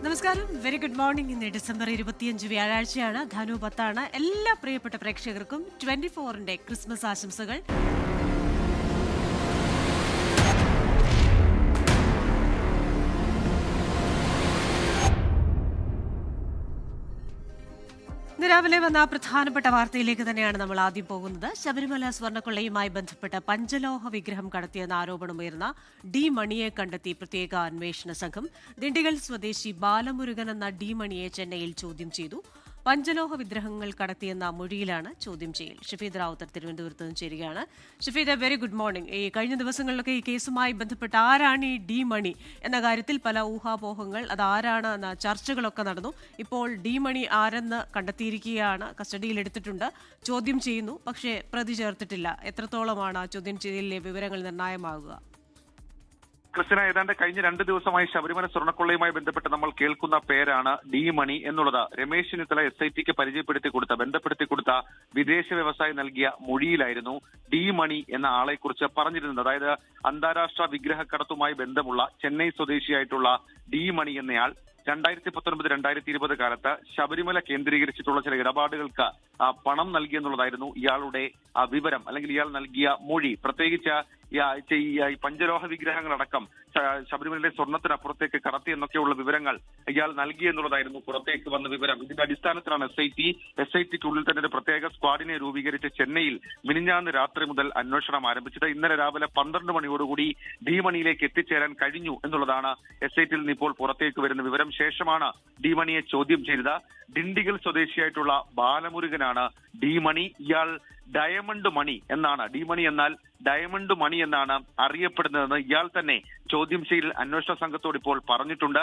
നമസ്കാരം, very good morning. ഇന്ന് December 25 വ്യാഴാഴ്ചയാണ്. ധനു 10 എല്ലാ പ്രിയപ്പെട്ട പ്രേക്ഷകർക്കും 24ന്റെ ക്രിസ്മസ് ആശംസകൾ. ഇന്ന് രാവിലെ വന്ന പ്രധാനപ്പെട്ട വാർത്തയിലേക്ക് തന്നെയാണ് നമ്മൾ ആദ്യം പോകുന്നത്. ശബരിമല സ്വർണ്ണക്കൊള്ളയുമായി ബന്ധപ്പെട്ട പഞ്ചലോഹ വിഗ്രഹം കടത്തിയെന്ന ആരോപണമുയർന്ന ഡി മണിയെ കണ്ടെത്തി പ്രത്യേക അന്വേഷണ സംഘം. ദിണ്ടിഗൽ സ്വദേശി ബാലമുരുകൻ എന്ന ഡി മണിയെ ചെന്നൈയിൽ ചോദ്യം ചെയ്തു. പഞ്ചലോഹ വിഗ്രഹങ്ങൾ കടത്തിയെന്ന മൊഴിയിലാണ് ചോദ്യം ചെയ്യൽ. ഷഫീദ് റാവുത്തർ തിരുവനന്തപുരത്ത് നിന്ന് ചേരുകയാണ്. Shafeed, very good morning. ഈ കഴിഞ്ഞ ദിവസങ്ങളിലൊക്കെ ഈ കേസുമായി ബന്ധപ്പെട്ട് ആരാണ് ഈ ഡി മണി എന്ന കാര്യത്തിൽ പല ഊഹാപോഹങ്ങൾ, അത് ആരാണ് എന്ന ചർച്ചകളൊക്കെ നടന്നു. ഇപ്പോൾ ഡി മണി ആരെന്ന് കണ്ടെത്തിയിരിക്കുകയാണ്, കസ്റ്റഡിയിലെടുത്തിട്ടുണ്ട്, ചോദ്യം ചെയ്യുന്നു. പക്ഷേ പ്രതി ചേർത്തിട്ടില്ല. എത്രത്തോളമാണ് ചോദ്യം ചെയ്യലിലെ വിവരങ്ങൾ നിർണായകമാകുക? ക്രിസ്ത്യന, ഏതാണ്ട് കഴിഞ്ഞ 2 ദിവസമായി ശബരിമല സ്വർണ്ണക്കൊള്ളയുമായി ബന്ധപ്പെട്ട് നമ്മൾ കേൾക്കുന്ന പേരാണ് ഡി മണി എന്നുള്ളത്. രമേശ് ചെന്നിത്തല SITക്ക് ബന്ധപ്പെടുത്തി കൊടുത്ത വിദേശ വ്യവസായി നൽകിയ മൊഴിയിലായിരുന്നു ഡി മണി എന്ന ആളെക്കുറിച്ച് പറഞ്ഞിരുന്നത്. അതായത് അന്താരാഷ്ട്ര വിഗ്രഹക്കടത്തുമായി ബന്ധമുള്ള ചെന്നൈ സ്വദേശിയായിട്ടുള്ള ഡി മണി എന്നയാൾ 2019-2020 കാലത്ത് ശബരിമല കേന്ദ്രീകരിച്ചിട്ടുള്ള ചില ഇടപാടുകൾക്ക് പണം നൽകിയെന്നുള്ളതായിരുന്നു ഇയാളുടെ വിവരം, അല്ലെങ്കിൽ ഇയാൾ നൽകിയ മൊഴി. പ്രത്യേകിച്ച് ഈ പഞ്ചലോഹ വിഗ്രഹങ്ങളടക്കം ശബരിമലയിലെ സ്വർണത്തിനപ്പുറത്തേക്ക് കടത്തി എന്നൊക്കെയുള്ള വിവരങ്ങൾ ഇയാൾ നൽകി എന്നുള്ളതായിരുന്നു പുറത്തേക്ക് വന്ന വിവരം. ഇതിന്റെ അടിസ്ഥാനത്തിലാണ് SITക്കുള്ളിൽ തന്നെ ഒരു പ്രത്യേക സ്ക്വാഡിനെ രൂപീകരിച്ച് ചെന്നൈയിൽ മിനിഞ്ഞാന്ന് രാത്രി മുതൽ അന്വേഷണം ആരംഭിച്ചത്. ഇന്നലെ രാവിലെ 12 മണിയോടുകൂടി ഡി മണിയിലേക്ക് എത്തിച്ചേരാൻ കഴിഞ്ഞു എന്നുള്ളതാണ് SITയിൽ നിന്ന് ഇപ്പോൾ പുറത്തേക്ക് വരുന്ന വിവരം. ശേഷമാണ് ഡി മണിയെ ചോദ്യം ചെയ്തത്. ദിണ്ടിഗൽ സ്വദേശിയായിട്ടുള്ള ബാലമുരുകനാണ് ഡി മണി. ഇയാൾ ഡയമണ്ട് മണി എന്നാണ്, ഡി മണി എന്നാൽ ഡയമണ്ട് മണി എന്നാണ് അറിയപ്പെടുന്നതെന്ന് ഇയാൾ തന്നെ ചോദ്യം ചെയ്യൽ അന്വേഷണ സംഘത്തോട് ഇപ്പോൾ പറഞ്ഞിട്ടുണ്ട്.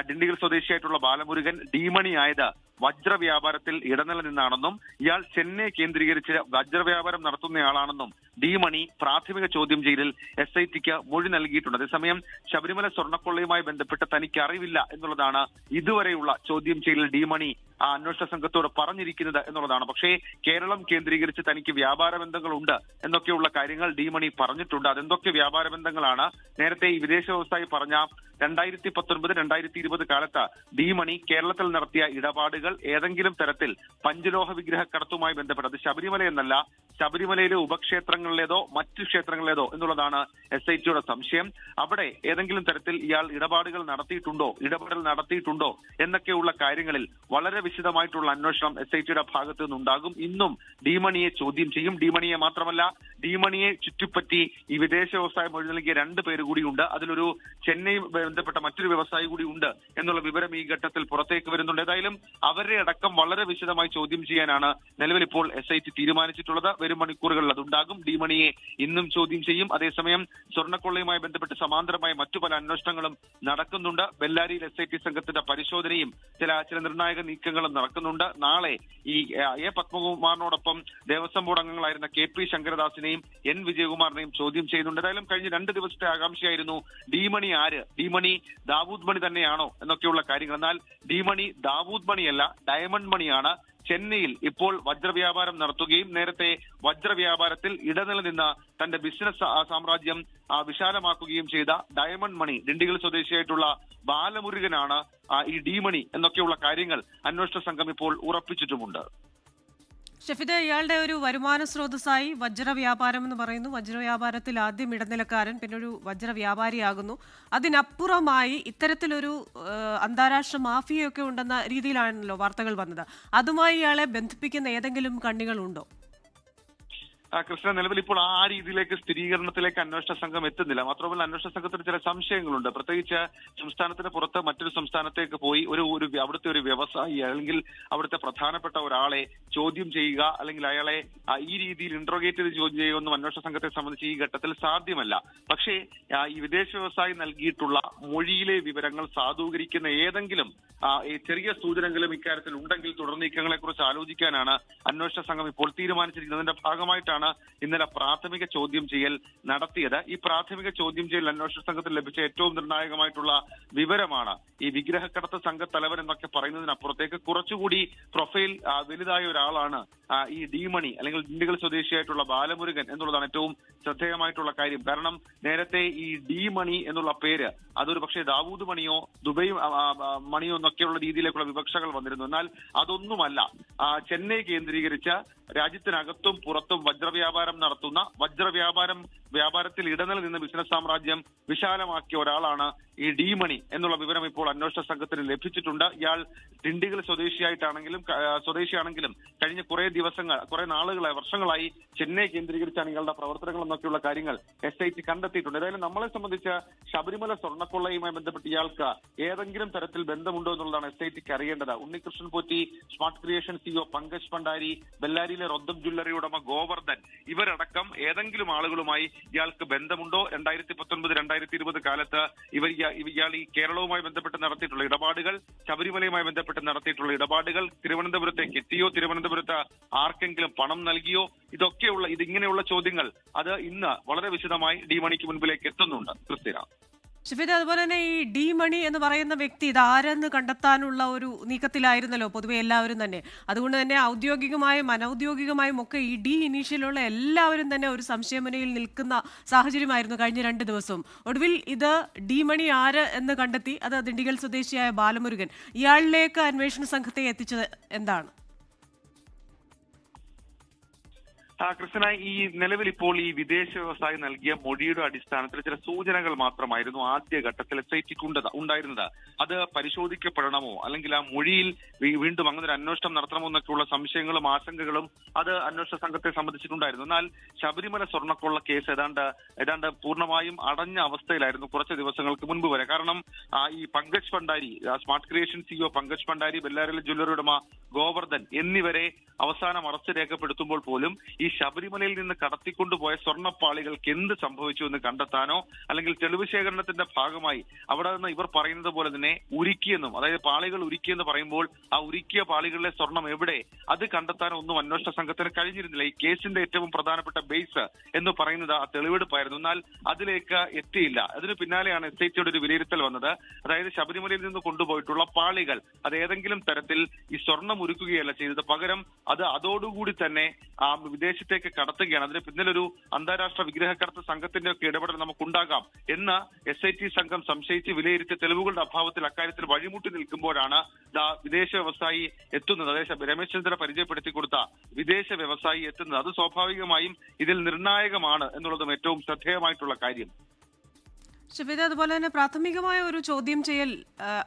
ദിണ്ടിഗൽ സ്വദേശിയായിട്ടുള്ള ബാലമുരുകൻ ഡി മണി ആയത് വജ്രവ്യാപാരത്തിൽ ഇടനില നിന്നാണെന്നും ഇയാൾ ചെന്നൈ കേന്ദ്രീകരിച്ച് വജ്രവ്യാപാരം നടത്തുന്നയാളാണെന്നും ഡി മണി പ്രാഥമിക ചോദ്യം ചെയ്യലിൽ SITക്ക് മൊഴി നൽകിയിട്ടുണ്ട്. അതേസമയം ശബരിമല സ്വർണ്ണക്കൊള്ളയുമായി ബന്ധപ്പെട്ട് തനിക്ക് അറിവില്ല എന്നുള്ളതാണ് ഇതുവരെയുള്ള ചോദ്യം ചെയ്യലിൽ ഡി മണി അന്വേഷണ സംഘത്തോട് പറഞ്ഞിരിക്കുന്നത് എന്നുള്ളതാണ്. പക്ഷേ കേരളം കേന്ദ്രീകരിച്ച് തനിക്ക് വ്യാപാര ബന്ധങ്ങളുണ്ട് എന്നൊക്കെയുള്ള കാര്യങ്ങൾ ഡി മണി പറഞ്ഞിട്ടുണ്ട്. അതെന്തൊക്കെ വ്യാപാര ബന്ധങ്ങളാണ്? നേരത്തെ ഈ വിദേശ വ്യവസായി പറഞ്ഞ 2019-2020 കാലത്ത് ഡി മണി കേരളത്തിൽ നടത്തിയ ഇടപാടുകൾ ഏതെങ്കിലും തരത്തിൽ പഞ്ചലോഹ വിഗ്രഹ കടത്തുമായി ബന്ധപ്പെട്ട്, അത് ശബരിമല എന്നല്ല, ശബരിമലയിലെ ഉപക്ഷേത്രങ്ങളിലേതോ മറ്റു ക്ഷേത്രങ്ങളിലേതോ എന്നുള്ളതാണ് SITയുടെ സംശയം. അവിടെ ഏതെങ്കിലും തരത്തിൽ ഇയാൾ ഇടപെടൽ നടത്തിയിട്ടുണ്ടോ എന്നൊക്കെയുള്ള കാര്യങ്ങളിൽ വളരെ വിശദമായിട്ടുള്ള അന്വേഷണം SITയുടെ ഭാഗത്തു നിന്നുണ്ടാകും. ഇന്നും ഡി മണിയെ ചോദ്യം ചെയ്യും. ഡി മണിയെ മാത്രമല്ല, ഡി മണിയെ ചുറ്റിപ്പറ്റി ഈ വിദേശ വ്യവസായം മൊഴി നൽകിയ 2 പേര് കൂടിയുണ്ട്. അതിലൊരു ചെന്നൈ ബന്ധപ്പെട്ട മറ്റൊരു വ്യവസായി കൂടി ഉണ്ട് എന്നുള്ള വിവരം ഈ ഘട്ടത്തിൽ പുറത്തേക്ക് വരുന്നുണ്ട്. ഏതായാലും അവരെ അടക്കം വളരെ വിശദമായി ചോദ്യം ചെയ്യാനാണ് നിലവിൽ ഇപ്പോൾ SIT തീരുമാനിച്ചിട്ടുള്ളത്. വരും മണിക്കൂറുകളിൽ അതുണ്ടാകും. ഡി മണിയെ ഇന്നും ചോദ്യം ചെയ്യും. അതേസമയം സ്വർണ്ണക്കൊള്ളയുമായി ബന്ധപ്പെട്ട് സമാന്തരമായ മറ്റു പല അന്വേഷണങ്ങളും നടക്കുന്നുണ്ട്. ബെല്ലാരിയിൽ SIT സംഘത്തിന്റെ പരിശോധനയും ചില നിർണായക നീക്കങ്ങളും നടക്കുന്നുണ്ട്. നാളെ ഈ A പത്മകുമാറിനോടൊപ്പം ദേവസ്വം ബോർഡ് അംഗങ്ങളായിരുന്ന KP ശങ്കരദാസിനെയും N വിജയകുമാറിനെയും ചോദ്യം ചെയ്യുന്നുണ്ട്. ഏതായാലും കഴിഞ്ഞ 2 ദിവസത്തെ ആകാംക്ഷയായിരുന്നു ഡി മണി ആര്, ഡി മണി ദാവൂദ് മണി തന്നെയാണോ എന്നൊക്കെയുള്ള കാര്യങ്ങൾ. എന്നാൽ ഡി മണി ദാവൂദ് മണിയല്ല, ഡയമണ്ട് മണിയാണ്. ചെന്നൈയിൽ ഇപ്പോൾ വജ്രവ്യാപാരം നടത്തുകയും നേരത്തെ വജ്രവ്യാപാരത്തിൽ ഇടനില നിന്ന് തന്റെ ബിസിനസ് സാമ്രാജ്യം വിശാലമാക്കുകയും ചെയ്ത ഡയമണ്ട് മണി, ദിണ്ടിഗൽ സ്വദേശിയായിട്ടുള്ള ബാലമുരുകനാണ് ഈ ഡി മണി എന്നൊക്കെയുള്ള കാര്യങ്ങൾ അന്വേഷണ സംഘം ഇപ്പോൾ ഉറപ്പിച്ചിട്ടുമുണ്ട്. ഷഫീദ്, ഇയാളുടെ ഒരു വരുമാന സ്രോതസ്സായി വജ്രവ്യാപാരം എന്ന് പറയുന്നു. വജ്രവ്യാപാരത്തിൽ ആദ്യം ഇടനിലക്കാരൻ, പിന്നെ ഒരു വജ്രവ്യാപാരിയാകുന്നു. അതിനപ്പുറമായി ഇത്തരത്തിലൊരു അന്താരാഷ്ട്ര മാഫിയൊക്കെ ഉണ്ടെന്ന രീതിയിലാണല്ലോ വാർത്തകൾ വന്നത്. അതുമായി ഇയാളെ ബന്ധിപ്പിക്കുന്ന ഏതെങ്കിലും കണ്ണികളുണ്ടോ? കൃഷ്ണ, നിലവിൽ ഇപ്പോൾ ആ രീതിയിലേക്ക് സ്ഥിരീകരണത്തിലേക്ക് അന്വേഷണ സംഘം എത്തുന്നില്ല. മാത്രമല്ല, അന്വേഷണ സംഘത്തിന് ചില സംശയങ്ങളുണ്ട്. പ്രത്യേകിച്ച് സംസ്ഥാനത്തിന് പുറത്ത് മറ്റൊരു സംസ്ഥാനത്തേക്ക് പോയി അവിടുത്തെ ഒരു വ്യവസായി അല്ലെങ്കിൽ അവിടുത്തെ പ്രധാനപ്പെട്ട ഒരാളെ ചോദ്യം ചെയ്യുക, അല്ലെങ്കിൽ അയാളെ ഈ രീതിയിൽ ഇന്ററോഗേറ്റ് ചെയ്ത് ചോദ്യം ചെയ്യുകയൊന്നും അന്വേഷണ സംഘത്തെ സംബന്ധിച്ച് ഈ ഘട്ടത്തിൽ സാധ്യമല്ല. പക്ഷേ ഈ വിദേശ വ്യവസായി നൽകിയിട്ടുള്ള മൊഴിയിലെ വിവരങ്ങൾ സാധൂകരിക്കുന്ന ഏതെങ്കിലും ചെറിയ സൂചനകളും ഇക്കാര്യത്തിൽ ഉണ്ടെങ്കിൽ തുടർ നീക്കങ്ങളെ കുറിച്ച് ആലോചിക്കാനാണ് അന്വേഷണ സംഘം ഇപ്പോൾ തീരുമാനിച്ചിരിക്കുന്നത്. അതിന്റെ ഭാഗമായിട്ടാണ് സംഘമാണ് ഇന്നലെ പ്രാഥമിക ചോദ്യം ചെയ്യൽ നടത്തിയത്. ഈ പ്രാഥമിക ചോദ്യം ചെയ്യൽ അന്വേഷണ സംഘത്തിന് ലഭിച്ച ഏറ്റവും നിർണായകമായിട്ടുള്ള വിവരമാണ് ഈ വിഗ്രഹക്കടത്ത് സംഘത്തലവൻ എന്നൊക്കെ പറയുന്നതിനപ്പുറത്തേക്ക് കുറച്ചുകൂടി പ്രൊഫൈൽ വലുതായ ഒരാളാണ് ഈ ഡി മണി അല്ലെങ്കിൽ ദിണ്ടിഗൽ സ്വദേശിയായിട്ടുള്ള ബാലമുരുകൻ എന്നുള്ളതാണ് ഏറ്റവും ശ്രദ്ധേയമായിട്ടുള്ള കാര്യം. കാരണം നേരത്തെ ഈ ഡി മണി എന്നുള്ള പേര് അതൊരു പക്ഷേ ദാവൂദ് മണിയോ ദുബൈ മണിയോ എന്നൊക്കെയുള്ള രീതിയിലേക്കുള്ള വിവക്ഷകൾ വന്നിരുന്നു. എന്നാൽ അതൊന്നുമല്ല. ചെന്നൈ കേന്ദ്രീകരിച്ച രാജ്യത്തിനകത്തും പുറത്തും വജ്രവ്യാപാരം നടത്തുന്ന വ്യാപാരത്തിൽ ഇടനില നിന്ന് ബിസിനസ് സാമ്രാജ്യം വിശാലമാക്കിയ ഒരാളാണ് ഈ ഡി മണി എന്നുള്ള വിവരം ഇപ്പോൾ അന്വേഷണ സംഘത്തിന് ലഭിച്ചിട്ടുണ്ട്. ഇയാൾ ദിണ്ടിഗൽ സ്വദേശിയാണെങ്കിലും കഴിഞ്ഞ കുറെ നാളുകളായി വർഷങ്ങളായി ചെന്നൈ കേന്ദ്രീകരിച്ചാണ് ഇയാളുടെ പ്രവർത്തനങ്ങൾ എന്നൊക്കെയുള്ള കാര്യങ്ങൾ SIT കണ്ടെത്തിയിട്ടുണ്ട്. ഏതായാലും നമ്മളെ സംബന്ധിച്ച് ശബരിമല സ്വർണ്ണക്കൊള്ളയുമായി ബന്ധപ്പെട്ട് ഇയാൾക്ക് ഏതെങ്കിലും തരത്തിൽ ബന്ധമുണ്ടോ എന്നുള്ളതാണ് SITക്ക് അറിയേണ്ടത്. Unnikrishnan Potti, smart creation CEO Pankaj Bhandari, ബെല്ലാരിയിലെ റൊദ്ദം ജ്വല്ലറി ഉടമ ഗോവർദ്ധൻ ഇവരടക്കം ഏതെങ്കിലും ആളുകളുമായി ഇയാൾക്ക് ബന്ധമുണ്ടോ? 2019-2020 കാലത്ത് ഇയാൾ ഈ കേരളവുമായി ബന്ധപ്പെട്ട് നടത്തിയിട്ടുള്ള ഇടപാടുകൾ, ശബരിമലയുമായി ബന്ധപ്പെട്ട് നടത്തിയിട്ടുള്ള ഇടപാടുകൾ തിരുവനന്തപുരത്തേക്ക് എത്തിയോ, തിരുവനന്തപുരത്ത് ആർക്കെങ്കിലും പണം നൽകിയോ, ഇതിങ്ങനെയുള്ള ചോദ്യങ്ങൾ അത് ഇന്ന് വളരെ വിശദമായി ഡി മണിക്ക് മുൻപിലേക്ക് എത്തുന്നുണ്ട്. ക്രിസ്ത്യന ഷിഫിദ, അതുപോലെ തന്നെ ഈ ഡി മണി എന്ന് പറയുന്ന വ്യക്തി ഇത് ആരെന്ന് കണ്ടെത്താനുള്ള ഒരു നീക്കത്തിലായിരുന്നല്ലോ പൊതുവെ എല്ലാവരും തന്നെ. അതുകൊണ്ട് തന്നെ ഔദ്യോഗികമായും അനൌദ്യോഗികമായും ഒക്കെ ഈ ഡി ഇനീഷ്യലുള്ള എല്ലാവരും തന്നെ ഒരു സംശയമുനയിൽ നിൽക്കുന്ന സാഹചര്യമായിരുന്നു കഴിഞ്ഞ 2 ദിവസവും. ഒടുവിൽ ഇത് ഡി മണി ആര് എന്ന് കണ്ടെത്തി. അത് ദിണ്ടിഗൽ സ്വദേശിയായ ബാലമുരുകൻ. ഇയാളിലേക്ക് അന്വേഷണ സംഘത്തെ എത്തിച്ചത് എന്താണ്? കൃഷ്ണ, ഈ നിലവിൽ ഇപ്പോൾ ഈ വിദേശ വ്യവസായി നൽകിയ മൊഴിയുടെ അടിസ്ഥാനത്തിൽ ചില സൂചനകൾ മാത്രമായിരുന്നു ആദ്യഘട്ടത്തിൽ SITക്ക് ഉണ്ടായിരുന്നത്. അത് പരിശോധിക്കപ്പെടണമോ അല്ലെങ്കിൽ ആ മൊഴിയിൽ വീണ്ടും അങ്ങനെ ഒരു അന്വേഷണം നടത്തണമോ എന്നൊക്കെയുള്ള സംശയങ്ങളും ആശങ്കകളും അത് അന്വേഷണ സംഘത്തെ സംബന്ധിച്ചിട്ടുണ്ടായിരുന്നു. എന്നാൽ ശബരിമല സ്വർണ്ണക്കൊള്ള കേസ് ഏതാണ്ട് പൂർണ്ണമായും അടഞ്ഞ അവസ്ഥയിലായിരുന്നു കുറച്ച് ദിവസങ്ങൾക്ക് മുൻപ് വരെ. കാരണം ഈ Pankaj Bhandari, smart creation CEO Pankaj Bhandari, ബെല്ലാരിയിലെ ജ്വല്ലറി ഉടമ ഗോവർദ്ധൻ എന്നിവരെ അവസാനം അറസ്റ്റ് രേഖപ്പെടുത്തുമ്പോൾ പോലും ഈ ശബരിമലയിൽ നിന്ന് കടത്തിക്കൊണ്ടുപോയ സ്വർണ്ണപ്പാളികൾക്ക് എന്ത് സംഭവിച്ചു എന്ന് കണ്ടെത്താനോ അല്ലെങ്കിൽ തെളിവ് ശേഖരണത്തിന്റെ ഭാഗമായി അവിടെ നിന്ന് ഇവർ പറയുന്നത് പോലെ തന്നെ ഉരുക്കിയെന്നും, അതായത് പാളികൾ ഉരുക്കിയെന്ന് പറയുമ്പോൾ ആ ഉരുക്കിയ പാളികളിലെ സ്വർണം എവിടെ, അത് കണ്ടെത്താനോ ഒന്നും അന്വേഷണ സംഘത്തിന് കഴിഞ്ഞിരുന്നില്ല. ഈ കേസിന്റെ ഏറ്റവും പ്രധാനപ്പെട്ട ബേസ് എന്ന് പറയുന്നത് ആ തെളിവെടുപ്പായിരുന്നു. എന്നാൽ അതിലേക്ക് എത്തിയില്ല. അതിന് പിന്നാലെയാണ് SITയുടെ ഒരു വിലയിരുത്തൽ വന്നത്. അതായത് ശബരിമലയിൽ നിന്ന് കൊണ്ടുപോയിട്ടുള്ള പാളികൾ അത് ഏതെങ്കിലും തരത്തിൽ ഈ സ്വർണം ഉരുക്കുകയല്ല ചെയ്തത്, പകരം അതോടുകൂടി തന്നെ ആ വിദേശത്തേക്ക് കടത്തുകയാണ്. അതിന് പിന്നിലൊരു അന്താരാഷ്ട്ര വിഗ്രഹക്കടത്ത് സംഘത്തിന്റെ ഒക്കെ ഇടപെടൽ നമുക്കുണ്ടാകാം എന്ന് SIT സംഘം സംശയിച്ച് വിലയിരുത്തിയ തെളിവുകളുടെ അഭാവത്തിൽ അക്കാര്യത്തിൽ വഴിമുട്ടി നിൽക്കുമ്പോഴാണ് വിദേശ വ്യവസായി എത്തുന്നത്. അതായത് രമേശ് ചന്ദ്ര പരിചയപ്പെടുത്തി കൊടുത്ത വിദേശ വ്യവസായി എത്തുന്നത്. അത് സ്വാഭാവികമായും ഇതിൽ നിർണായകമാണ് എന്നുള്ളതും ഏറ്റവും ശ്രദ്ധേയമായിട്ടുള്ള കാര്യം. ഷിഫിദ, അതുപോലെ തന്നെ പ്രാഥമികമായ ഒരു ചോദ്യം ചെയ്യൽ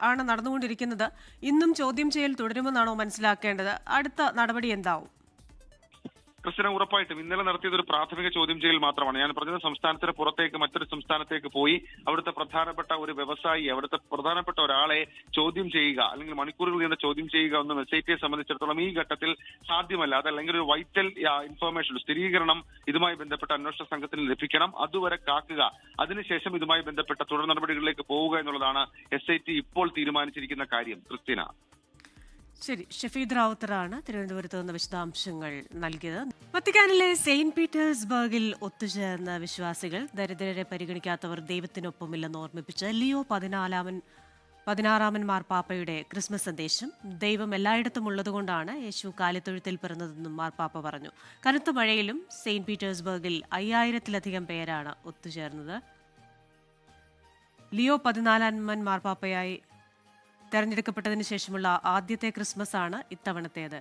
ആണ് നടന്നുകൊണ്ടിരിക്കുന്നത്. ഇന്നും ചോദ്യം ചെയ്യൽ തുടരുമെന്നാണോ മനസ്സിലാക്കേണ്ടത്? അടുത്ത നടപടി എന്താവും? കൃഷ്ണ, ഉറപ്പായിട്ടും ഇന്നലെ നടത്തിയത് ഒരു പ്രാഥമിക ചോദ്യം ചെയ്യൽ മാത്രമാണ്. ഞാൻ പറഞ്ഞത് സംസ്ഥാനത്തിന് പുറത്തേക്ക് മറ്റൊരു സംസ്ഥാനത്തേക്ക് പോയി അവിടുത്തെ പ്രധാനപ്പെട്ട ഒരു വ്യവസായി, അവിടുത്തെ പ്രധാനപ്പെട്ട ഒരാളെ ചോദ്യം ചെയ്യുക അല്ലെങ്കിൽ മണിക്കൂറുകൾ നീണ്ട ചോദ്യം ചെയ്യുക ഒന്നും SITയെ സംബന്ധിച്ചിടത്തോളം ഈ ഘട്ടത്തിൽ സാധ്യമല്ല. അതല്ലെങ്കിൽ ഒരു വൈറ്റൽ ഇൻഫർമേഷൻ, സ്ഥിരീകരണം ഇതുമായി ബന്ധപ്പെട്ട അന്വേഷണ സംഘത്തിന് ലഭിക്കണം. അതുവരെ കാക്കുക. അതിനുശേഷം ഇതുമായി ബന്ധപ്പെട്ട തുടർ നടപടികളിലേക്ക് പോവുക എന്നുള്ളതാണ് SIT ഇപ്പോൾ തീരുമാനിച്ചിരിക്കുന്ന കാര്യം. ക്രിസ്ത്യന ശരി, ഷഫീദ് റാവുത്തറാണ് തിരുവനന്തപുരത്ത് നിന്ന് വിശദാംശങ്ങൾ നൽകിയത്. വത്തിക്കാനിലെ സെയിന്റ് പീറ്റേഴ്സ്ബർഗിൽ ഒത്തുചേർന്ന വിശ്വാസികൾ ദരിദ്രരെ പരിഗണിക്കാത്തവർ ദൈവത്തിനൊപ്പമില്ലെന്ന് ഓർമ്മിപ്പിച്ച് ലിയോ 16 മാർപ്പാപ്പയുടെ ക്രിസ്മസ് സന്ദേശം. ദൈവം എല്ലായിടത്തും ഉള്ളതുകൊണ്ടാണ് യേശു കാലിത്തൊഴുത്തിൽ പിറന്നതെന്നും മാർപ്പാപ്പ പറഞ്ഞു. കനത്ത മഴയിലും സെയിന്റ് പീറ്റേഴ്സ്ബർഗിൽ 5000-ലധികം പേരാണ് ഒത്തുചേർന്നത്. ലിയോ 14 മാർപ്പാപ്പയായി തെരഞ്ഞെടുക്കപ്പെട്ടതിന് ശേഷമുള്ള ആദ്യത്തെ ക്രിസ്മസ് ആണ് ഇത്തവണത്തേത്.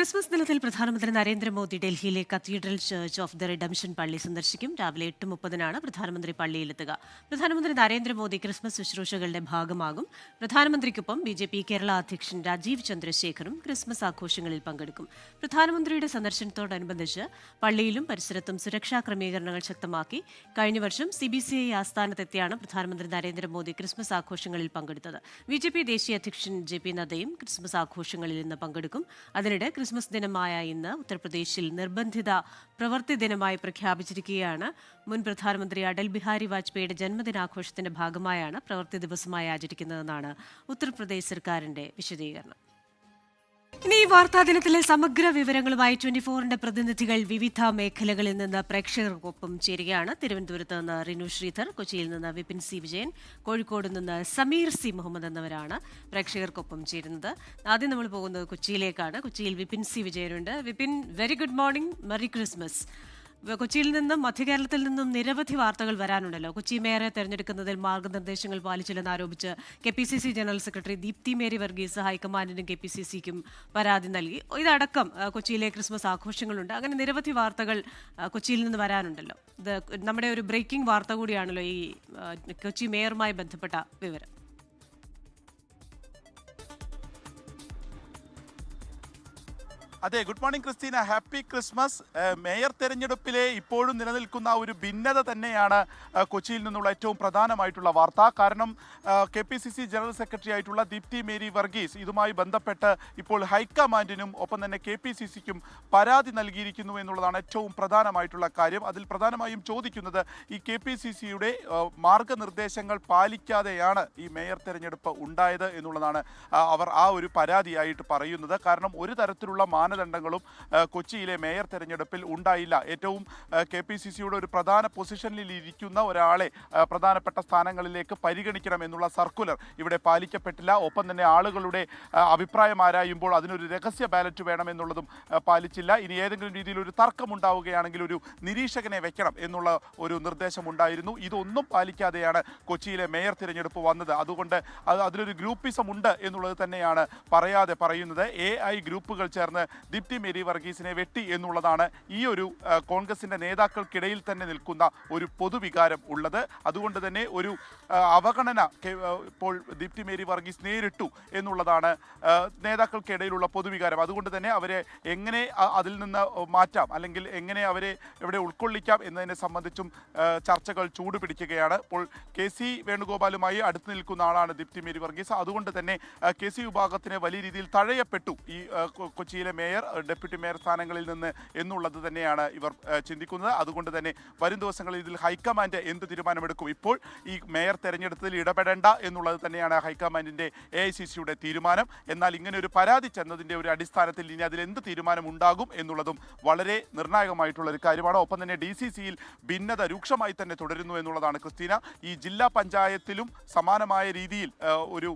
ക്രിസ്മസ് ദിനത്തിൽ പ്രധാനമന്ത്രി നരേന്ദ്രമോദി ഡൽഹിയിലെ cathedral church of the redemption പള്ളി സന്ദർശിക്കും. രാവിലെ 8:30 പ്രധാനമന്ത്രി പള്ളിയിലെത്തുക. പ്രധാനമന്ത്രി നരേന്ദ്രമോദി ക്രിസ്മസ് ശുശ്രൂഷകളുടെ ഭാഗമാകും. പ്രധാനമന്ത്രിക്കൊപ്പം BJP കേരള അധ്യക്ഷൻ രാജീവ് ചന്ദ്രശേഖറും ക്രിസ്മസ് ആഘോഷങ്ങളിൽ പങ്കെടുക്കും. പ്രധാനമന്ത്രിയുടെ സന്ദർശനത്തോടനുബന്ധിച്ച് പള്ളിയിലും പരിസരത്തും സുരക്ഷാ ക്രമീകരണങ്ങൾ ശക്തമാക്കി. കഴിഞ്ഞ വർഷം CBCI ആസ്ഥാനത്തെത്തിയാണ് പ്രധാനമന്ത്രി നരേന്ദ്രമോദി ക്രിസ്മസ് ആഘോഷങ്ങളിൽ പങ്കെടുത്തത്. BJP ദേശീയ അധ്യക്ഷൻ JP നദ്ദയും ക്രിസ്മസ് ആഘോഷങ്ങളിൽ ഇന്ന് പങ്കെടുക്കും. അതിനിടെ ക്രിസ്മസ് ദിനമായ ഇന്ന് ഉത്തർപ്രദേശിൽ നിർബന്ധിത പ്രവൃത്തി ദിനമായി പ്രഖ്യാപിച്ചിരിക്കുകയാണ്. മുൻ പ്രധാനമന്ത്രി അടൽ ബിഹാരി വാജ്പേയിയുടെ ജന്മദിനാഘോഷത്തിന്റെ ഭാഗമായാണ് പ്രവൃത്തി ദിവസമായി ആചരിക്കുന്നതെന്നാണ് ഉത്തർപ്രദേശ് സർക്കാരിന്റെ വിശദീകരണം. ഇനി ഈ വാർത്താ ദിനത്തിലെ സമഗ്ര വിവരങ്ങളുമായി 24ന്റെ പ്രതിനിധികൾ വിവിധ മേഖലകളിൽ നിന്ന് പ്രേക്ഷകർക്കൊപ്പം ചേരുകയാണ്. തിരുവനന്തപുരത്ത് നിന്ന് റിനു ശ്രീധർ, കൊച്ചിയിൽ നിന്ന് വിപിൻ C വിജയൻ, കോഴിക്കോട് നിന്ന് സമീർ C മുഹമ്മദ് എന്നിവരാണ് പ്രേക്ഷകർക്കൊപ്പം ചേരുന്നത്. ആദ്യം നമ്മൾ പോകുന്നത് കൊച്ചിയിലേക്കാണ്. കൊച്ചിയിൽ വിപിൻ C വിജയനുണ്ട്. Vipin, very good morning, merry Christmas. കൊച്ചിയിൽ നിന്നും മധ്യകേരളത്തിൽ നിന്നും നിരവധി വാർത്തകൾ വരാനുണ്ടല്ലോ. കൊച്ചി മേയറെ തെരഞ്ഞെടുക്കുന്നതിൽ മാർഗനിർദ്ദേശങ്ങൾ പാലിച്ചില്ലെന്ന് ആരോപിച്ച് KPCC general secretary Deepthi Mary Varghese ഹൈക്കമാൻഡിനും KPCCക്കും പരാതി നൽകി. ഇതടക്കം കൊച്ചിയിലെ ക്രിസ്മസ് ആഘോഷങ്ങളുണ്ട്. അങ്ങനെ നിരവധി വാർത്തകൾ കൊച്ചിയിൽ നിന്ന് വരാനുണ്ടല്ലോ. ഇത് നമ്മുടെ ഒരു ബ്രേക്കിംഗ് വാർത്ത കൂടിയാണല്ലോ ഈ കൊച്ചി മേയറുമായി ബന്ധപ്പെട്ട വിവരം. അതെ, good morning Christina, happy Christmas. Mayor തെരഞ്ഞെടുപ്പിലെ ഇപ്പോഴും നിലനിൽക്കുന്ന ഒരു ഭിന്നത തന്നെയാണ് കൊച്ചിയിൽ നിന്നുള്ള ഏറ്റവും പ്രധാനമായിട്ടുള്ള വാർത്ത. കാരണം KPCC ജനറൽ സെക്രട്ടറി ആയിട്ടുള്ള ദീപ്തി മേരി വർഗീസ് ഇതുമായി ബന്ധപ്പെട്ട് ഇപ്പോൾ ഹൈക്കമാൻഡിനും ഒപ്പം തന്നെ KPCCക്കും പരാതി നൽകിയിരിക്കുന്നു എന്നുള്ളതാണ് ഏറ്റവും പ്രധാനമായിട്ടുള്ള കാര്യം. അതിൽ പ്രധാനമായും ചോദിക്കുന്നത് ഈ KPCCയുടെ മാർഗനിർദ്ദേശങ്ങൾ പാലിക്കാതെയാണ് ഈ മേയർ തെരഞ്ഞെടുപ്പ് ഉണ്ടായത് എന്നുള്ളതാണ് അവർ ആ ഒരു പരാതിയായിട്ട് പറയുന്നത്. കാരണം ഒരു തരത്തിലുള്ള മാനദണ്ഡങ്ങളും കൊച്ചിയിലെ മേയർ തെരഞ്ഞെടുപ്പിൽ ഉണ്ടായില്ല. ഏറ്റവും KPCCയുടെ ഒരു പ്രധാന പൊസിഷനിൽ ഇരിക്കുന്ന ഒരാളെ പ്രധാനപ്പെട്ട സ്ഥാനങ്ങളിലേക്ക് പരിഗണിക്കണം എന്നുള്ള സർക്കുലർ ഇവിടെ പാലിക്കപ്പെട്ടില്ല. ഒപ്പം തന്നെ ആളുകളുടെ അഭിപ്രായം ആരായുമ്പോൾ അതിനൊരു രഹസ്യ ബാലറ്റ് വേണമെന്നുള്ളതും പാലിച്ചില്ല. ഇനി ഏതെങ്കിലും രീതിയിൽ ഒരു തർക്കം ഉണ്ടാവുകയാണെങ്കിൽ ഒരു നിരീക്ഷകനെ വെക്കണം എന്നുള്ള ഒരു നിർദ്ദേശമുണ്ടായിരുന്നു. ഇതൊന്നും പാലിക്കാതെയാണ് കൊച്ചിയിലെ മേയർ തിരഞ്ഞെടുപ്പ് വന്നത്. അതുകൊണ്ട് അതിലൊരു ഗ്രൂപ്പിസം ഉണ്ട് എന്നുള്ളത് തന്നെയാണ് പറയാതെ പറയുന്നത്. AI ഗ്രൂപ്പുകൾ ചേർന്ന് ദീപ്തി മേരി വർഗീസിനെ വെട്ടി എന്നുള്ളതാണ് ഈ ഒരു കോൺഗ്രസിന്റെ നേതാക്കൾക്കിടയിൽ തന്നെ നിൽക്കുന്ന ഒരു പൊതുവികാരം ഉള്ളത്. അതുകൊണ്ട് തന്നെ ഒരു അവഗണന ഇപ്പോൾ ദീപ്തി മേരി വർഗീസ് നേരിട്ടു എന്നുള്ളതാണ് നേതാക്കൾക്കിടയിലുള്ള പൊതുവികാരം. അതുകൊണ്ട് തന്നെ അവരെ എങ്ങനെ അതിൽ നിന്ന് മാറ്റാം, അല്ലെങ്കിൽ എങ്ങനെ അവരെ എവിടെ ഉൾക്കൊള്ളിക്കാം എന്നതിനെ സംബന്ധിച്ചും ചർച്ചകൾ ചൂടുപിടിക്കുകയാണ്. ഇപ്പോൾ KC വേണുഗോപാലുമായി അടുത്ത് നിൽക്കുന്ന ആളാണ് ദീപ്തി മേരി വർഗീസ്. അതുകൊണ്ട് തന്നെ KC വിഭാഗത്തിന് വലിയ രീതിയിൽ തഴയപ്പെട്ടു ഈ കൊച്ചിയിലെ മേയർ, ഡെപ്യൂട്ടി മേയർ സ്ഥാനങ്ങളിൽ നിന്ന് എന്നുള്ളത് തന്നെയാണ് ഇവർ ചിന്തിക്കുന്നത്. അതുകൊണ്ട് തന്നെ വരും ദിവസങ്ങളിൽ ഇതിൽ ഹൈക്കമാൻഡ് എന്ത് തീരുമാനമെടുക്കും? ഇപ്പോൾ ഈ മേയർ തെരഞ്ഞെടുപ്പിൽ ഇടപെടേണ്ട എന്നുള്ളത് തന്നെയാണ് ഹൈക്കമാൻഡിന്റെ AICCയുടെ തീരുമാനം. എന്നാൽ ഇങ്ങനെ ഒരു പരാതി ചെന്നതിന്റെ ഒരു അടിസ്ഥാനത്തിൽ ഇനി അതിൽ എന്ത് തീരുമാനം ഉണ്ടാകും എന്നുള്ളതും വളരെ നിർണായകമായിട്ടുള്ള ഒരു കാര്യമാണ്. ഒപ്പം തന്നെ DCCയിൽ ഭിന്നത രൂക്ഷമായി തന്നെ തുടരുന്നു എന്നുള്ളതാണ് ക്രിസ്റ്റീന. ഈ ജില്ലാ പഞ്ചായത്തിലും സമാനമായ രീതിയിൽ ഒരു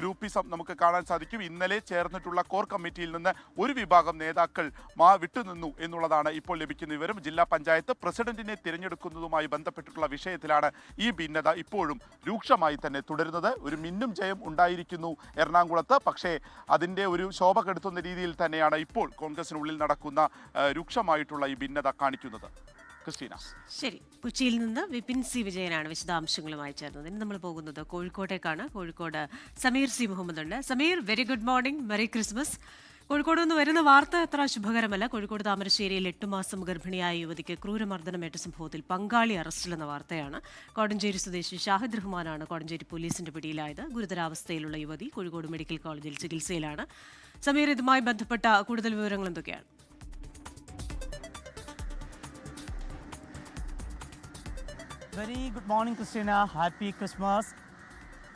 ഗ്രൂപ്പിസം നമുക്ക് കാണാൻ സാധിക്കും. ഇന്നലെ ചേർന്നിട്ടുള്ള കോർ കമ്മിറ്റിയിൽ നിന്ന് ഒരു വിഭാഗം നേതാക്കൾ വിട്ടുനിന്നു എന്നുള്ളതാണ് ഇപ്പോൾ ലഭിക്കുന്ന വിവരം. ജില്ലാ പഞ്ചായത്ത് പ്രസിഡന്റിനെ തിരഞ്ഞെടുക്കുന്നതുമായി ബന്ധപ്പെട്ടിട്ടുള്ള വിഷയത്തിലാണ് ഈ ഭിന്നത ഇപ്പോഴും രൂക്ഷമായി തന്നെ തുടരുന്നത്. ഒരു മിന്നും ജയം ഉണ്ടായിരിക്കുന്നു എറണാകുളത്ത്, പക്ഷേ അതിൻ്റെ ഒരു ശോഭ കെടുത്തുന്ന രീതിയിൽ തന്നെയാണ് ഇപ്പോൾ കോൺഗ്രസിനുള്ളിൽ നടക്കുന്ന രൂക്ഷമായിട്ടുള്ള ഈ ഭിന്നത കാണിക്കുന്നത്. ക്രിസ്റ്റീന, ശരി. കൊച്ചിയിൽ നിന്ന് വിപിൻ C വിജയനാണ് വിശദാംശങ്ങളുമായി ചേർന്നത്. ഇനി നമ്മൾ പോകുന്നത് കോഴിക്കോട്ടേക്കാണ്. കോഴിക്കോട് സമീർ C മുഹമ്മദ് ഉണ്ട്. Sameer, very good morning, merry Christmas. Kozhikode നിന്ന് വരുന്ന വാർത്ത അത്ര ശുഭകരമല്ല. കോഴിക്കോട് താമരശ്ശേരിയിൽ 8 മാസം ഗർഭിണിയായ യുവതിക്ക് ക്രൂരമർദ്ദനമേറ്റ സംഭവത്തിൽ പങ്കാളി അറസ്റ്റിലെന്ന വാർത്തയാണ്. കോടഞ്ചേരി സ്വദേശി ഷാഹിദ് റഹ്മാനാണ് കോടഞ്ചേരി പോലീസിന്റെ പിടിയിലായത്. ഗുരുതരാവസ്ഥയിലുള്ള യുവതി കോഴിക്കോട് മെഡിക്കൽ കോളേജിൽ ചികിത്സയിലാണ്. സമീർ, ഇതുമായി ബന്ധപ്പെട്ട കൂടുതൽ വിവരങ്ങൾ എന്തൊക്കെയാണ്? Very good morning Christina, happy Christmas.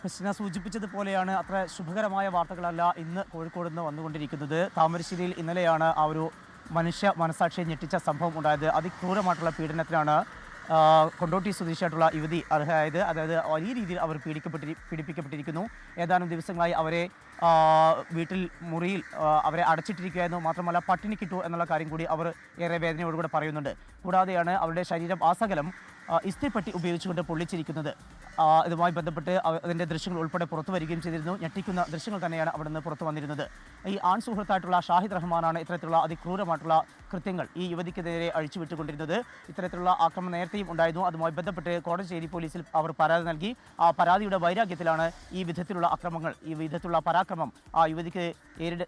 Christina സൂചിപ്പിച്ചതുപോലെയാണ്, അത്ര ശുഭകരമായ വാർത്തകളല്ല ഇന്ന് കോഴിക്കോട് നിന്ന് വന്നുകൊണ്ടിരിക്കുന്നത്. താമരശ്ശേരിയിൽ ഇന്നലെയാണ് ആ ഒരു മനുഷ്യ മനസാക്ഷിയെ ഞെട്ടിച്ച സംഭവം ഉണ്ടായത്. അതിക്രൂരമായിട്ടുള്ള പീഡനത്തിനാണ് കൊണ്ടോട്ടി സ്വദേശിയായിട്ടുള്ള യുവതി അർഹയായത്. അതായത് വലിയ രീതിയിൽ അവർ പീഡിപ്പിക്കപ്പെട്ടിരിക്കുന്നു. ഏതാനും ദിവസങ്ങളായി അവരെ വീട്ടിൽ മുറിയിൽ അവരെ അടച്ചിട്ടിരിക്കുകയായിരുന്നു. മാത്രമല്ല പട്ടിണി കിട്ടു എന്നുള്ള കാര്യം കൂടി അവർ ഏറെ വേദനയോടുകൂടെ പറയുന്നുണ്ട്. കൂടാതെയാണ് അവരുടെ ശരീരം ആസകലം ഇസ്തിരിപ്പെട്ടി ഉപയോഗിച്ചുകൊണ്ട് പൊള്ളിച്ചിരിക്കുന്നത്. ഇതുമായി ബന്ധപ്പെട്ട് അതിൻ്റെ ദൃശ്യങ്ങൾ ഉൾപ്പെടെ പുറത്തു വരികയും ചെയ്തിരുന്നു. ഞെട്ടിക്കുന്ന ദൃശ്യങ്ങൾ തന്നെയാണ് അവിടെ നിന്ന് പുറത്തു വന്നിരുന്നത്. ഈ ആൺ സുഹൃത്തായിട്ടുള്ള ഷാഹിദ് റഹ്മാനാണ് ഇത്തരത്തിലുള്ള അതിക്രൂരമായിട്ടുള്ള കൃത്യങ്ങൾ ഈ യുവതിക്കെതിരെ അഴിച്ചുവിട്ടുകൊണ്ടിരുന്നത്. ഇത്തരത്തിലുള്ള ആക്രമണം നേരത്തെയും ഉണ്ടായിരുന്നു. അതുമായി ബന്ധപ്പെട്ട് കോടഞ്ചേരി പോലീസിൽ അവർ പരാതി നൽകി. ആ പരാതിയുടെ വൈരാഗ്യത്തിലാണ് ഈ വിധത്തിലുള്ള അക്രമങ്ങൾ, ഈ വിധത്തിലുള്ള പരാക്രമം ആ യുവതിക്ക്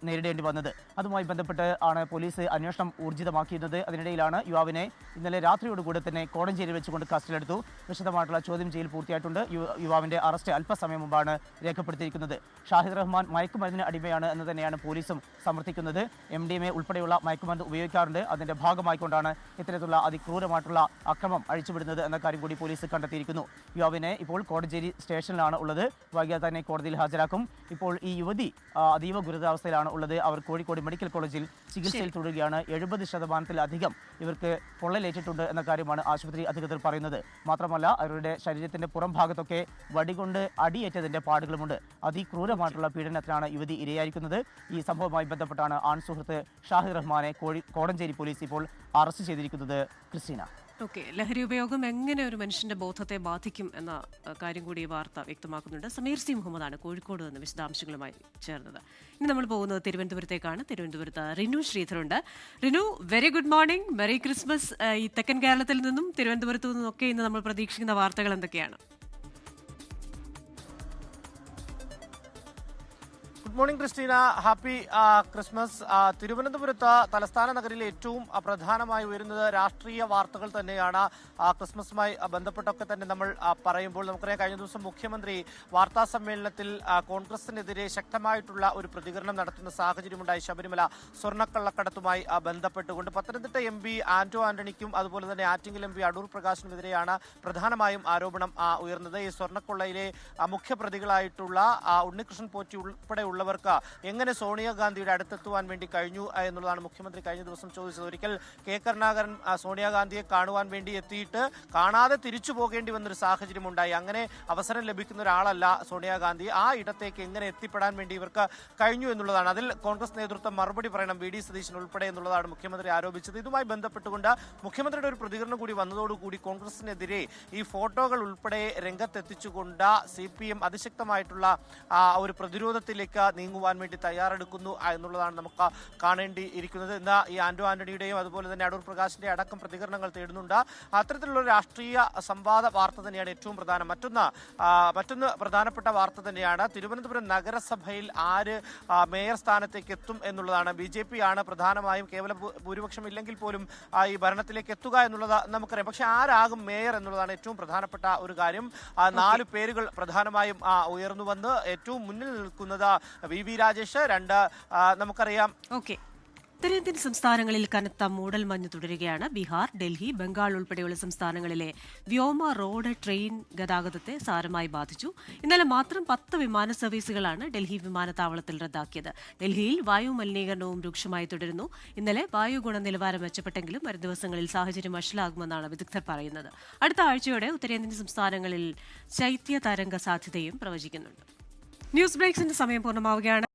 നേരിടേണ്ടി വന്നത്. അതുമായി ബന്ധപ്പെട്ട് ആണ് പോലീസ് അന്വേഷണം ഊർജിതമാക്കിയിരുന്നത്. അതിനിടയിലാണ് യുവാവിനെ ഇന്നലെ രാത്രിയോടുകൂടി തന്നെ കോടഞ്ചേരി വെച്ചുകൊണ്ട് കസ്റ്റഡിയിലെടുത്തു. വിശദമായിട്ടുള്ള ചോദ്യം ചെയ്യൽ പൂർത്തിയായിട്ടുണ്ട്. യുവാവിന്റെ അറസ്റ്റ് അല്പസമയം മുമ്പാണ് രേഖപ്പെടുത്തിയിരിക്കുന്നത്. ഷാഹിദ് റഹ്മാൻ മയക്കുമരുന്നിന് അടിമയാണ് എന്ന് തന്നെയാണ് പോലീസും സമർത്ഥിക്കുന്നത്. MDMA ഉൾപ്പെടെയുള്ള മയക്കുമരുന്ന് ഉപയോഗിക്കാറുണ്ട്. അതിന്റെ ഭാഗമായിക്കൊണ്ടാണ് ഇത്തരത്തിലുള്ള അതിക്രൂരമായിട്ടുള്ള അക്രമം അഴിച്ചുവിടുന്നത് എന്ന കാര്യം കൂടി പോലീസ് കണ്ടെത്തിയിരിക്കുന്നു. യുവാവിനെ ഇപ്പോൾ കോടഞ്ചേരി സ്റ്റേഷനിലാണ് ഉള്ളത്. വൈകിയാൽ തന്നെ കോടതിയിൽ ഹാജരാക്കും. ഇപ്പോൾ ഈ യുവതി അതീവ ഗുരുതരാവസ്ഥയിലാണ് ഉള്ളത്. അവർ കോഴിക്കോട് മെഡിക്കൽ കോളേജിൽ ചികിത്സയിൽ തുടരുകയാണ്. 70% ഇവർക്ക് പൊള്ളലേറ്റിട്ടുണ്ട് എന്ന കാര്യമാണ് ആശുപത്രി അധികൃതർ പറയുന്നത്. മാത്രമല്ല അവരുടെ ശരീരത്തിന്റെ പുറം ഭാഗത്തൊക്കെ വടികൊണ്ട് അടിയേറ്റതിന്റെ പാടുകളുമുണ്ട്. അതിക്രൂരമായിട്ടുള്ള പീഡനത്തിനാണ് യുവതി ഇരയായിരിക്കുന്നത്. ഈ സംഭവവുമായി ബന്ധപ്പെട്ടാണ് ആൺ സുഹൃത്ത് ഷാഹിദ് റഹ്മാനെ കോടഞ്ചേരി പോലീസ് ഇപ്പോൾ അറസ്റ്റ് ചെയ്തിരിക്കുന്നത്. ക്രിസ്റ്റീന, ഓക്കെ, ലഹരി ഉപയോഗം എങ്ങനെ ഒരു മനുഷ്യന്റെ ബോധത്തെ ബാധിക്കും എന്ന കാര്യം കൂടി ഈ വാർത്ത വ്യക്തമാക്കുന്നുണ്ട്. സമീർ സി മുഹമ്മദാണ് കോഴിക്കോട് നിന്ന് വിശദാംശങ്ങളുമായി ചേർന്നത്. ഇനി നമ്മൾ പോകുന്നത് തിരുവനന്തപുരത്തേക്കാണ്. തിരുവനന്തപുരത്ത് റിനു ശ്രീധറുണ്ട്. Rinu, very good morning, merry Christmas. ഈ തെക്കൻ കേരളത്തിൽ നിന്നും തിരുവനന്തപുരത്തു നിന്നൊക്കെ ഇന്ന് നമ്മൾ പ്രതീക്ഷിക്കുന്ന വാർത്തകൾ എന്തൊക്കെയാണ്? Good morning Christina, happy Christmas. തിരുവനന്തപുരത്ത് തലസ്ഥാന നഗരിലെ ഏറ്റവും പ്രധാനമായി ഉയരുന്നത് രാഷ്ട്രീയ വാർത്തകൾ തന്നെയാണ്. ക്രിസ്മസുമായി ബന്ധപ്പെട്ടൊക്കെ തന്നെ നമ്മൾ പറയുമ്പോൾ നമുക്കറിയാം, കഴിഞ്ഞ ദിവസം മുഖ്യമന്ത്രി വാർത്താ സമ്മേളനത്തിൽ കോൺഗ്രസിനെതിരെ ശക്തമായിട്ടുള്ള ഒരു പ്രതികരണം നടത്തുന്ന സാഹചര്യമുണ്ടായി. ശബരിമല സ്വർണ്ണക്കള്ളക്കടത്തുമായി ബന്ധപ്പെട്ടുകൊണ്ട് പത്തനംതിട്ട MP ആന്റോ ആന്റണിക്കും അതുപോലെ തന്നെ ആറ്റിങ്ങൽ MP അടൂർ പ്രകാശിനുമെതിരെയാണ് പ്രധാനമായും ആരോപണം ഉയർന്നത്. ഈ സ്വർണ്ണക്കൊള്ളയിലെ മുഖ്യപ്രതികളായിട്ടുള്ള ഉണ്ണികൃഷ്ണൻ പോറ്റി ഉൾപ്പെടെയുള്ള എങ്ങനെ സോണിയാഗാന്ധിയുടെ അടുത്തെത്തുവാൻ വേണ്ടി കഴിഞ്ഞു എന്നുള്ളതാണ് മുഖ്യമന്ത്രി കഴിഞ്ഞ ദിവസം ചോദിച്ചത്. ഒരിക്കൽ കെ കരുണാകരൻ സോണിയാഗാന്ധിയെ കാണുവാൻ വേണ്ടി എത്തിയിട്ട് കാണാതെ തിരിച്ചു പോകേണ്ടി വന്നൊരു സാഹചര്യം ഉണ്ടായി. അങ്ങനെ അവസരം ലഭിക്കുന്ന ഒരാളല്ല സോണിയാഗാന്ധി. ആ ഇടത്തേക്ക് എങ്ങനെ എത്തിപ്പെടാൻ വേണ്ടി ഇവർക്ക് കഴിഞ്ഞു എന്നുള്ളതാണ്. അതിൽ കോൺഗ്രസ് നേതൃത്വം മറുപടി പറയണം, VD സതീശൻ ഉൾപ്പെടെ എന്നുള്ളതാണ് മുഖ്യമന്ത്രി ആരോപിച്ചത്. ഇതുമായി ബന്ധപ്പെട്ടുകൊണ്ട് മുഖ്യമന്ത്രിയുടെ ഒരു പ്രതികരണം കൂടി വന്നതോടുകൂടി കോൺഗ്രസിനെതിരെ ഈ ഫോട്ടോകൾ ഉൾപ്പെടെ രംഗത്തെത്തിച്ചുകൊണ്ട് CPM അതിശക്തമായിട്ടുള്ള ഒരു പ്രതിരോധത്തിലേക്ക് നീങ്ങുവാൻ വേണ്ടി തയ്യാറെടുക്കുന്നു എന്നുള്ളതാണ് നമുക്ക് കാണേണ്ടിയിരിക്കുന്നത്. ഇന്ന് ഈ ആന്റോ ആന്റണിയുടെയും അതുപോലെ തന്നെ അടൂർ പ്രകാശിന്റെ അടക്കം പ്രതികരണങ്ങൾ തേടുന്നുണ്ട്. അത്തരത്തിലുള്ള രാഷ്ട്രീയ സംവാദ വാർത്ത തന്നെയാണ് ഏറ്റവും പ്രധാനം. മറ്റൊന്ന് പ്രധാനപ്പെട്ട വാർത്ത തന്നെയാണ് തിരുവനന്തപുരം നഗരസഭയിൽ ആര് മേയർ സ്ഥാനത്തേക്ക് എത്തും എന്നുള്ളതാണ്. BJP ആണ് പ്രധാനമായും, കേവല ഭൂരിപക്ഷം ഇല്ലെങ്കിൽ പോലും ഈ ഭരണത്തിലേക്ക് എത്തുക എന്നുള്ളത് നമുക്കറിയാം. പക്ഷെ ആരാകും മേയർ എന്നുള്ളതാണ് ഏറ്റവും പ്രധാനപ്പെട്ട ഒരു കാര്യം. 4 പേരുകൾ പ്രധാനമായും ഉയർന്നു വന്ന് ഏറ്റവും മുന്നിൽ നിൽക്കുന്നത് VV രാജേഷ്, 2 നമുക്കറിയാം. ഓക്കെ, ഉത്തരേന്ത്യൻ സംസ്ഥാനങ്ങളിൽ കനത്ത മൂടൽമഞ്ഞ് തുടരുകയാണ്. ബീഹാർ, ഡൽഹി, ബംഗാൾ ഉൾപ്പെടെയുള്ള സംസ്ഥാനങ്ങളിലെ വ്യോമ, റോഡ്, ട്രെയിൻ ഗതാഗതത്തെ സാരമായി ബാധിച്ചു. ഇന്നലെ മാത്രം 10 വിമാന സർവീസുകളാണ് ഡൽഹി വിമാനത്താവളത്തിൽ റദ്ദാക്കിയത്. ഡൽഹിയിൽ വായു മലിനീകരണവും രൂക്ഷമായി തുടരുന്നു. ഇന്നലെ വായു ഗുണനിലവാരം മെച്ചപ്പെട്ടെങ്കിലും വരും ദിവസങ്ങളിൽ സാഹചര്യം വഷളാകുമെന്നാണ് വിദഗ്ധർ പറയുന്നത്. അടുത്ത ആഴ്ചയോടെ ഉത്തരേന്ത്യൻ സംസ്ഥാനങ്ങളിൽ ശൈത്യ തരംഗ സാധ്യതയും പ്രവചിക്കുന്നുണ്ട്. ന്യൂസ് ബ്രേക്സിന്റെ സമയം പൂർണ്ണമാവുകയാണ്.